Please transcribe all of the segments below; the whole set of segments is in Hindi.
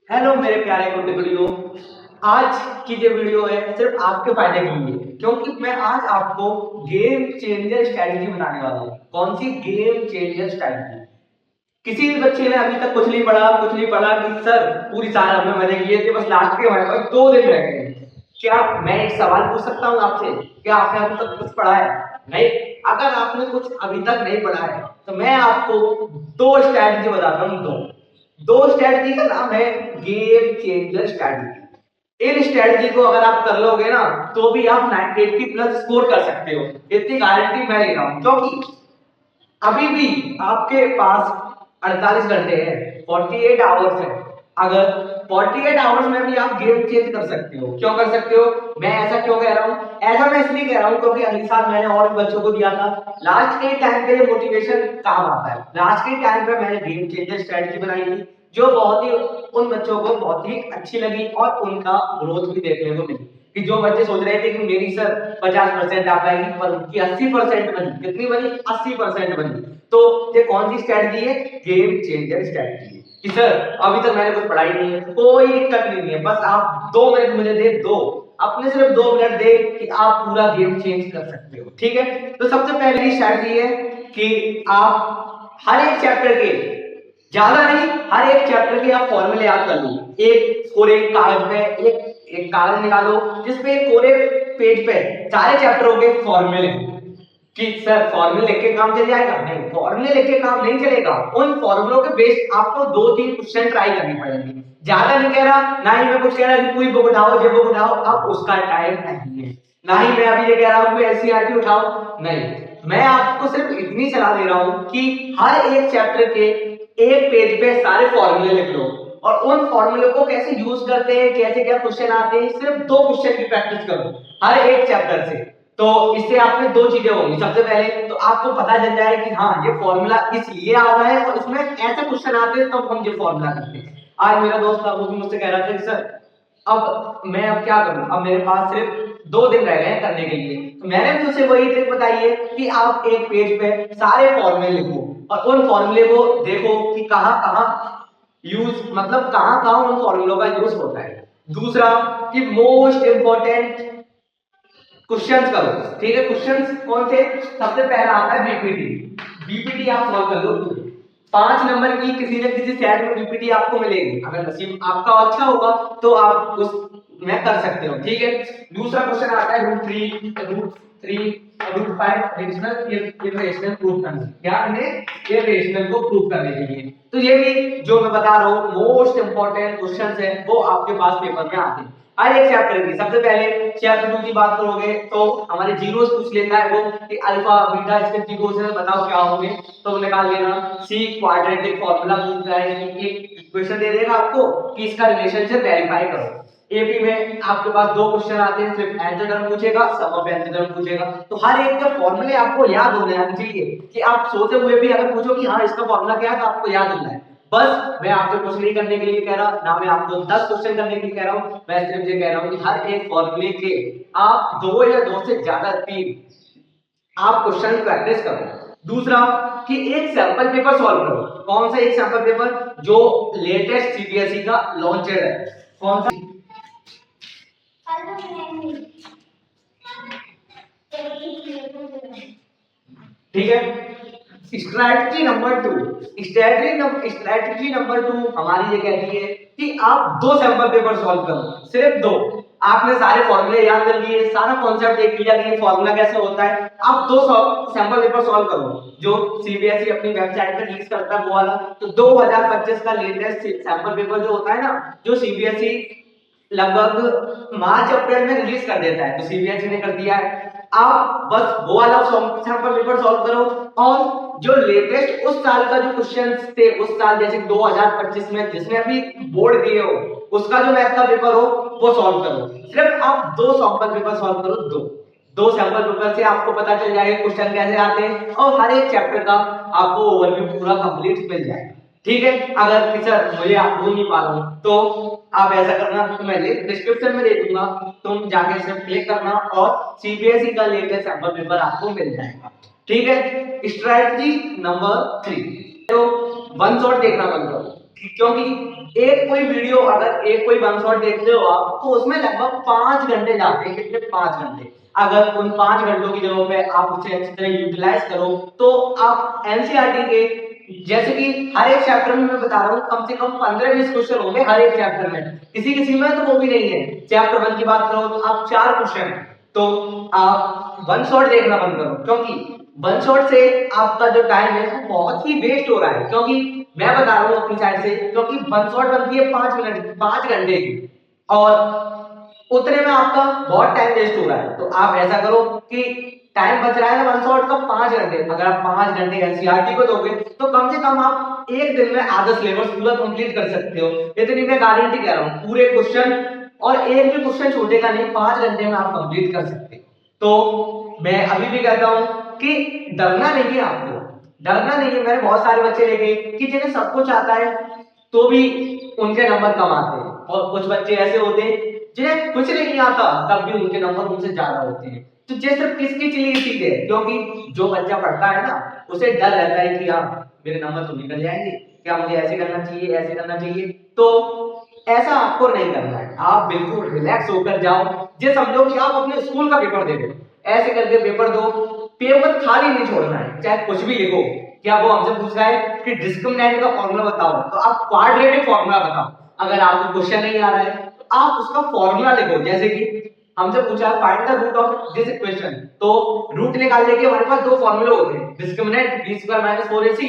हेलो मेरे प्यारे गुड्डे, आज की जो वीडियो है सिर्फ आपके फायदे के लिए, क्योंकि मैं आज आपको गेम चेंजर स्ट्रैटेजी बताने वाला हूँ। कौन सी गेम चेंजर स्ट्रैटेजी? किसी भी बच्चे ने अभी तक कुछ नहीं पढ़ा कि सर पूरी साल हमने मजे किए थे, बस लास्ट के हमारे पास 2 दिन रह गए। क्या मैं एक सवाल पूछ सकता हूँ आपसे? क्या आपने अभी तक कुछ पढ़ा है? नहीं। अगर आपने कुछ अभी तक नहीं पढ़ा है तो मैं आपको दो स्ट्रैटेजी बताता हूँ। दो दो स्ट्रैटेजी का नाम है गेम चेंजर स्ट्रैटेजी। इन स्ट्रैटेजी को अगर आप कर लोगे ना तो भी आप 980 प्लस स्कोर कर सकते हो। इतनी गारंटी मैं ले रहा हूँ, क्योंकि अभी भी आपके पास 48 घंटे हैं, 48 आवर्स है। अगर 48 आवर्स में भी आप गेम चेंज कर सकते हो। क्यों कर सकते हो? मैं ऐसा क्यों कह रहा हूँ? ऐसा मैं इसलिए कह रहा हूँ क्योंकि अगले साल मैंने और भी बच्चों को दिया था। लास्ट के टाइम पे ये मोटिवेशन काम आता है। लास्ट के टाइम पे मैंने गेम चेंजर स्ट्रेटजी बनाई थी, जो बहुत ही उन बच्चों को बहुत ही अच्छी लगी और उनका ग्रोथ भी देखने को मिली। कि जो बच्चे सोच रहे थे कि मेरी सर 50% आ पाएगी, पर उनकी 80% बनी। कितनी बनी? 80% बनी। तो ये कौन सी स्ट्रेटजी है? गेम चेंजर स्ट्रेटजी है। कि सर अभी तक मैंने कुछ पढ़ाई नहीं है, कोई दिक्कत नहीं है, बस आप 2 मिनट मुझे दे दो। अपने सिर्फ 2 मिनट दे कि आप पूरा गेम चेंज कर सकते हो। ठीक है, तो सबसे पहली स्ट्रेटजी है कि आप हर एक चैप्टर के, ज्यादा नहीं, हर एक चैप्टर के आप फॉर्मूले याद कर लो। एक कोरे कागज पे एक एक कागज निकालो जिसपे कोरे पेज पे सारे चैप्टरों के फॉर्मूले। कि सर फॉर्मूले लिख के काम चल जाएगा? नहीं, फॉर्मूले लिख के काम नहीं चलेगा। उन फॉर्मूलों के बेस आपको 2-3 क्वेश्चन ट्राई करने पड़ेंगे। ज्यादा नहीं कह रहा, ना ही मैं कुछ कह रहा कि कोई बुक उठाओ, जो बुक उठाओ, अब उसका टाइम नहीं है। ना ही मैं अभी ये कह रहा हूं कि एनसीईआरटी उठाओ, नहीं। मैं आपको सिर्फ इतनी सलाह दे रहा हूं कि हर एक चैप्टर के एक पेज पे सारे फॉर्मूले लिख लो, और उन फॉर्मूले को कैसे यूज करते हैं, कैसे क्या क्वेश्चन आते हैं, सिर्फ 2 क्वेश्चन की प्रैक्टिस करो हर एक चैप्टर से। तो इससे आपने 2 चीजें होंगी। सबसे पहले तो आपको पता चल जाए कि हाँ ये फॉर्मूला इसलिए आ रहा है और इसमें ऐसे क्वेश्चन आते हैं, तब हम ये फॉर्मूला करते हैं। आज मेरा दोस्त था, वो भी मुझसे कह रहा था कि सर अब मैं अब क्या करूं, अब मेरे पास सिर्फ 2 दिन रह गए हैं करने के लिए। तो मैंने भी उसे वही ट्रिक बताई है कि आप एक पेज पे सारे फॉर्मूले लिखो और उन फॉर्मूले को देखो कि कहां कहां यूज, मतलब कहां कहां उन फॉर्मूलों का यूज होता है। दूसरा कि मोस्ट इंपॉर्टेंट क्वेश्चंस करो। ठीक है, क्वेश्चंस कौन से? सबसे पहला आता है बीपीटी। बीपीटी आप सॉल्व कर लो। 5 नंबर की किसी न किसी सेट में बीपीटी आपको मिलेगी। अगर नसीब आपका अच्छा होगा तो आप उस में कर सकते हो। ठीक है, दूसरा क्वेश्चन आता है रूट 3 रूट 5 इरेशनल प्रूफ करना। क्या करने? इरेशनल को प्रूफ करने के लिए। तो ये भी जो मैं बता रहा हूँ मोस्ट इंपॉर्टेंट क्वेश्चंस है, वो आपके पास पेपर में आते हैं हर एक चैप्टर की। सबसे पहले चैप्टर 2 की बात करोगे तो हमारे जीरोस पूछ लेता है वो कि अल्फा बीटा इसके जीरोस है, बताओ क्या होंगे। तो निकाल लेना। सी क्वाड्रेटिक फार्मूला पूछ रहा है कि एक इक्वेशन दे देगा आपको कि इसका रिलेशनशिप वेरीफाई करो। एपी में आपके पास 2 क्वेश्चन आते हैं, सिर्फ एंसर टर्म पूछेगा, सम ऑफ एंसर टर्म पूछेगा। तो हर एक के फॉर्मूले आपको याद होने चाहिए कि आप सोते हुए भी अगर पूछो कि हाँ इसका फॉर्मूला क्या है तो आपको याद होना है। बस मैं आपसे कुछ नहीं करने के लिए कह रहा, ना मैं आपको 10 क्वेश्चन करने के लिए कह रहा हूं। मैं सिर्फ ये कह रहा हूं कि हर एक फॉर्मूले के आप 2 या 2 से ज्यादा 3 आप क्वेश्चन प्रैक्टिस करो। दूसरा कि एक सैंपल पेपर सॉल्व करो। कौन सा एक सैंपल पेपर? जो लेटेस्ट सीबीएसई का लॉन्चेड है। कौन सा? ठीक है, स्ट्रैटेजी नंबर 2 हमारी ये कहती है कि आप 2 सैंपल पेपर सॉल्व करो, सिर्फ 2। आपने सारे फॉर्मूले याद कर लिए, सारा कॉन्सेप्ट देख लिया कि ये फॉर्मूला कैसे होता है। आप 2 सैंपल पेपर सॉल्व करो जो सीबीएसई अपनी वेबसाइट पर रिलीज करता है वो वाला। तो 2025 का लेटेस्ट सैंपल पेपर जो होता है ना, जो सीबीएसई लगभग मार्च अप्रैल में रिलीज कर देता है, तो सीबीएसई ने कर दिया है। आप बस वो वाला सैंपल पेपर सॉल्व करो, और जो लेटेस्ट उस साल का जो क्वेश्चंस थे उस साल, जैसे 2025 में जिसने अभी बोर्ड दिए हो उसका जो मैथ का पेपर हो वो सॉल्व करो। सिर्फ आप 2 सैंपल पेपर सॉल्व करो। 2 सैंपल पेपर से आपको पता चल जाएगा क्वेश्चन कैसे आते हैं, और हर एक चैप्टर का आपको ओवरव्यू पूरा कंप्लीट मिल जाएगा। ठीक है, अगर सर मुझे आप भूल नहीं पा रहा हूं तो आप ऐसा करना, तो मैं लिंक डिस्क्रिप्शन में दे दूंगा, तुम जाके सिर्फ क्लिक करना और सीबीएसई का लेटेस्ट सैंपल पेपर आपको मिल जाएगा। ठीक है, स्ट्रेटजी नंबर 3, तो वन शॉट देखना बंद करो। क्योंकि एक कोई वीडियो अगर एक कोई वन शॉट देखते हो आप तो उसमें लगभग 5 घंटे जाते हैं। कितने? 5 घंटे। अगर उन 5 घंटों की जगह पे आप उसे अच्छी तरह यूटिलाइज करो तो आप एनसीईआरटी के जैसे कि हर एक चैप्टर में मैं बता रहा हूँ कम से कम 15-20 क्वेश्चन होंगे हर एक चैप्टर में। किसी किसी में तो वो भी नहीं है। चैप्टर 1 की बात करो तो आप 4 क्वेश्चन, तो आप वन शॉट देखना बंद करो, क्योंकि वन शॉट से आपका जो टाइम है वो बहुत ही वेस्ट हो रहा है। क्योंकि मैं बता रहा हूँ अपनी साइड से, क्योंकि वन शॉट बनती है 5 मिनट 5 घंटे की, और उतने में आपका बहुत टाइम वेस्ट हो रहा है। तो आप ऐसा करो कि टाइम बच रहा है ना वन शॉट का 5 घंटे, अगर आप 5 घंटे एनसीईआरटी को दोगे तो कम से कम आप एक दिन में आधा सिलेबस पूरा कंप्लीट कर सकते हो। इतनी मैं गारंटी कह रहा हूँ, पूरे क्वेश्चन और एक भी क्वेश्चन छूटेगा नहीं, 5 घंटे में आप कंप्लीट कर सकते हो। तो मैं अभी भी कहता हूँ कि डरना नहीं है आपको, डरना नहीं है। मैंने बहुत सारे बच्चे देखे कि जिन्हें सब कुछ आता है तो भी उनके नंबर कम आते हैं, और कुछ बच्चे ऐसे होते हैं जिन्हें कुछ नहीं आता तब भी उनके नंबर उनसे ज्यादा होते हैं। तो ये सिर्फ किसकी चली चीज है? क्योंकि जो बच्चा पढ़ता है ना उसे डर रहता है कि हाँ मेरे नंबर तो निकल जाएंगे, क्या मुझे ऐसे करना चाहिए ऐसे करना चाहिए। तो ऐसा आपको नहीं करना है, आप बिल्कुल रिलैक्स होकर जाओ। ये समझो कि आप अपने स्कूल का पेपर दे रहे हो, ऐसे करके पेपर दो, पेपर खाली नहीं छोड़ना है, चाहे कुछ भी लिखो। क्या वो हमसे पूछ रहा है कि डिस्क्रिमिनेंट का फॉर्मूला बताओ, तो आप क्वाड्रेटिक फॉर्मूला बताओ। अगर आपको क्वेश्चन नहीं आ रहा है तो आप उसका फॉर्मूला लिखो। जैसे कि हमसे पूछा find the root of this equation, तो रूट निकालने के हमारे पास दो फॉर्मूले होते हैं, discriminant b square minus 4ac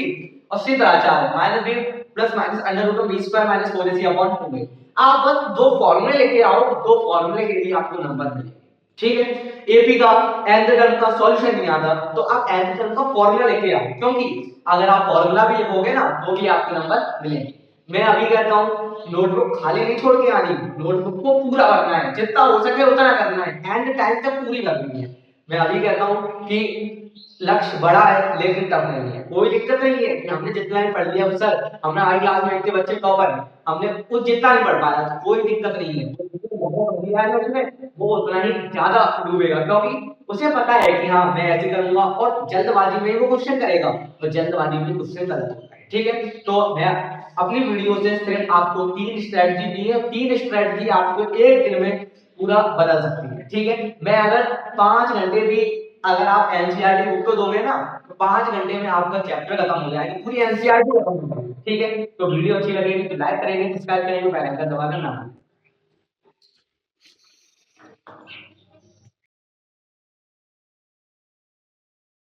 और सीधा आचार minus b plus minus under root of b square minus 4ac upon 2a। आप बस दो फॉर्मूले लेके आओ, दो फॉर्मूले के लिए आपको नंबर मिलेंगे। ठीक है, एपी का nth टर्म का सॉल्यूशन नहीं आता तो आप nth टर्म का फॉर्मूला लेके आओ, क्योंकि अगर आप फॉर्मूला भी लिखोगे ना तो भी आपके नंबर मिलेंगे। मैं अभी कहता हूं नोटबुक खाली नहीं छोड़ के आनी, नोटबुक को पूरा भरना है, जितना हो सके उतना करना है, एंड टाइम तक पूरी करनी है। मैं अभी कहता हूं कि लक्ष्य बड़ा है लेकिन टफ नहीं है। कोई दिक्कत नहीं है कि हमने जितना ही पढ़ लिया सर, हमने हाई क्लास में इतने बच्चे टॉपर हैं, हमने कुछ जितना नहीं पढ़ पाया, तो कोई दिक्कत नहीं है। उसमें वो उतना ही ज्यादा डूबेगा, क्योंकि उसे पता है कि हाँ मैं ऐसे करूंगा, और जल्दबाजी में वो क्वेश्चन करेगा तो जल्दबाजी में क्वेश्चन गलत होता है। ठीक है, तो मैं अपनी वीडियो से सिर्फ आपको 3 स्ट्रेटजी दी है, 3 स्ट्रेटजी आपको एक दिन में पूरा बदल सकती है। ठीक है, मैं अगर 5 घंटे भी अगर आप एनसीईआरटी बुक को दोगे ना तो 5 घंटे में आपका चैप्टर खत्म हो जाएगा, पूरी एनसीईआरटी खत्म हो जाएगी। ठीक है, तो वीडियो अच्छी लगेगी तो लाइक करेंगे, सब्सक्राइब करेंगे, बेल आइकन दबाना ना भूलें।